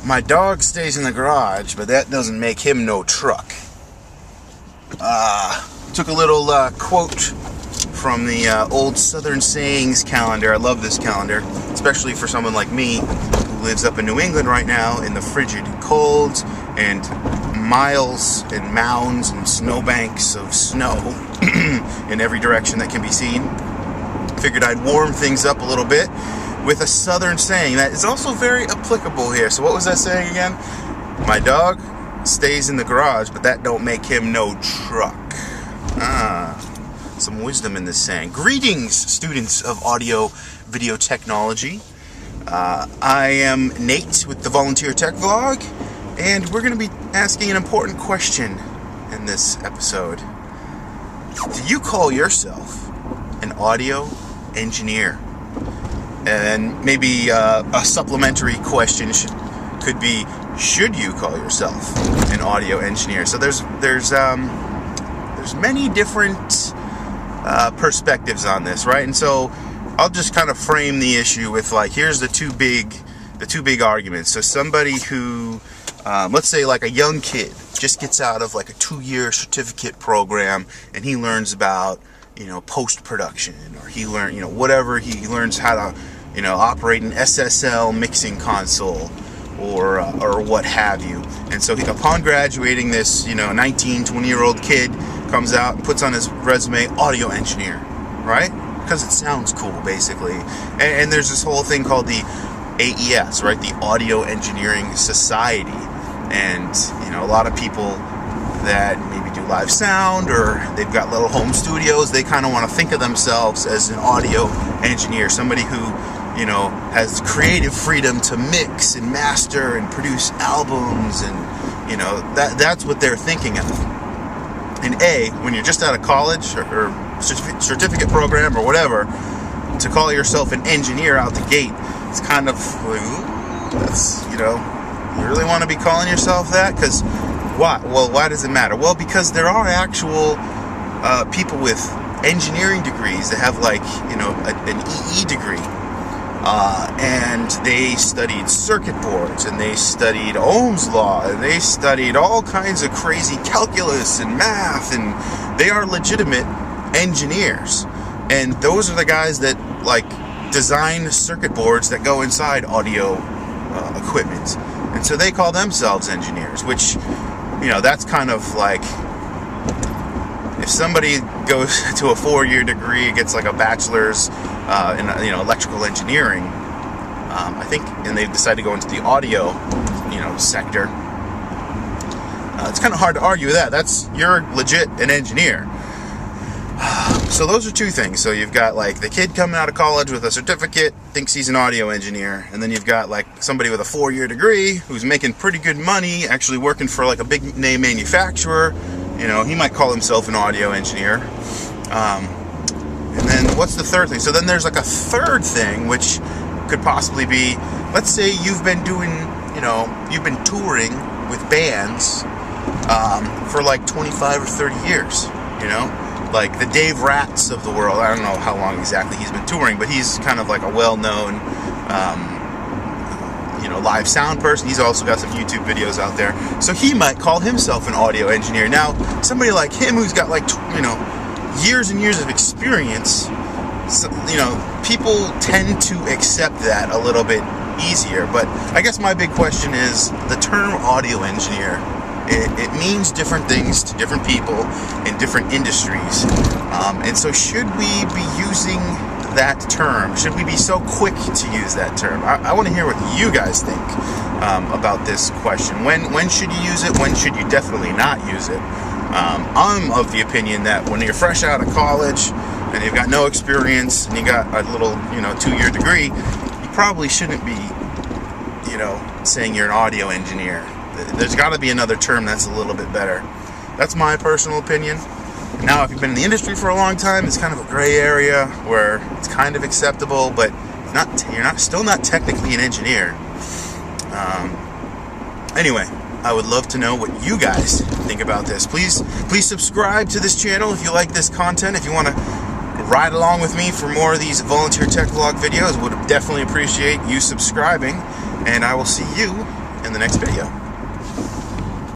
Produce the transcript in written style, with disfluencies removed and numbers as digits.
My dog stays in the garage, but that doesn't make him no truck. Took a little quote from the old Southern Sayings calendar. I love this calendar, especially for someone like me who lives up in New England right now in the frigid colds and miles and mounds and snowbanks of snow in every direction that can be seen. Figured I'd warm things up a little bit with a Southern saying that is also very applicable here. So what was that saying again? My dog stays in the garage, but that don't make him no truck. Some wisdom in this saying. Greetings, students of audio video technology. I am Nate with the Volunteer Tech Vlog, and we're going to be asking an important question in this episode. Do you call yourself an audio engineer? And maybe a supplementary question could be, should you call yourself an audio engineer? So there's many different perspectives on this, right? And so I'll just kind of frame the issue with, like, here's the two big arguments. So somebody who, let's say like a young kid just gets out of like a 2-year certificate program and he learns about, post-production, or he whatever, he learns how to, operate an SSL mixing console or what have you. And so upon graduating, this, 19, 20-year-old kid comes out and puts on his resume, audio engineer, right? Because it sounds cool, basically. And there's this whole thing called the AES, right? The Audio Engineering Society. And, a lot of people that maybe do live sound, or they've got little home studios, they kind of want to think of themselves as an audio engineer, somebody who, has creative freedom to mix and master and produce albums, and, that's what they're thinking of. And when you're just out of college or certificate program or whatever, to call yourself an engineer out the gate, it's kind of like, ooh, that's, you really want to be calling yourself that? Because why? Well, why does it matter? Well, because there are actual people with engineering degrees that have, like, an EE degree. And they studied circuit boards, and they studied Ohm's law, and they studied all kinds of crazy calculus and math, and they are legitimate engineers. And those are the guys that, like, design circuit boards that go inside audio equipment. And so they call themselves engineers, which, that's kind of like, if somebody goes to a 4-year degree, gets like a bachelor's in electrical engineering, I think, and they decide to go into the audio sector, it's kind of hard to argue with that. You're legit an engineer. So those are two things. So you've got, like, the kid coming out of college with a certificate, thinks he's an audio engineer, and then you've got, like, somebody with a 4-year degree who's making pretty good money, actually working for, like, a big name manufacturer. He might call himself an audio engineer. And then what's the third thing? So then there's, like, a third thing, which could possibly be, let's say you've been doing, you've been touring with bands for like 25 or 30 years, like the Dave Ratts of the world. I don't know how long exactly he's been touring, but he's kind of like a well-known, live sound person. He's also got some YouTube videos out there. So he might call himself an audio engineer. Now, somebody like him who's got, like, years and years of experience, people tend to accept that a little bit easier. But I guess my big question is, the term audio engineer, it means different things to different people in different industries. And so should we be using that term? Should we be so quick to use that term? I want to hear what you guys think about this question. When should you use it? When should you definitely not use it? I'm of the opinion that when you're fresh out of college and you've got no experience and you got a little, 2-year degree, you probably shouldn't be, saying you're an audio engineer. There's got to be another term that's a little bit better. That's my personal opinion. Now, if you've been in the industry for a long time, it's kind of a gray area where it's kind of acceptable, but you're still not technically an engineer. Anyway, I would love to know what you guys think about this. Please subscribe to this channel if you like this content. If you want to ride along with me for more of these volunteer tech vlog videos, would definitely appreciate you subscribing. And I will see you in the next video.